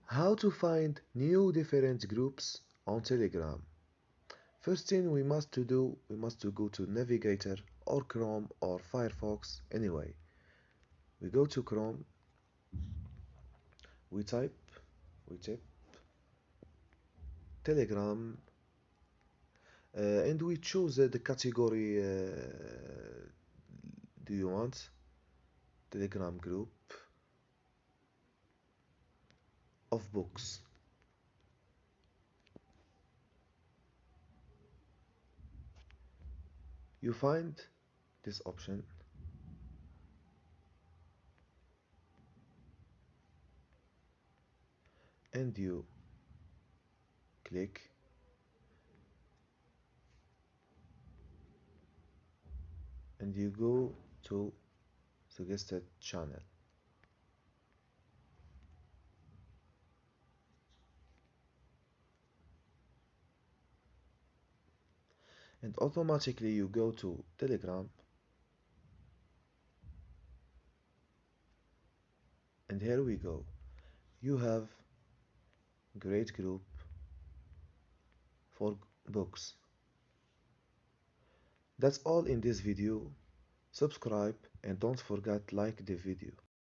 How to find new different groups on Telegram. First thing we must to go to Navigator or Chrome or Firefox. Anyway, we go to Chrome, we type, we type Telegram, and we choose the category do you want Telegram group of books. You find this option and you click and you go to suggested channel, and automatically you go to Telegram, and here we go. You have great group for books. That's all in this video. Subscribe and don't forget like the video.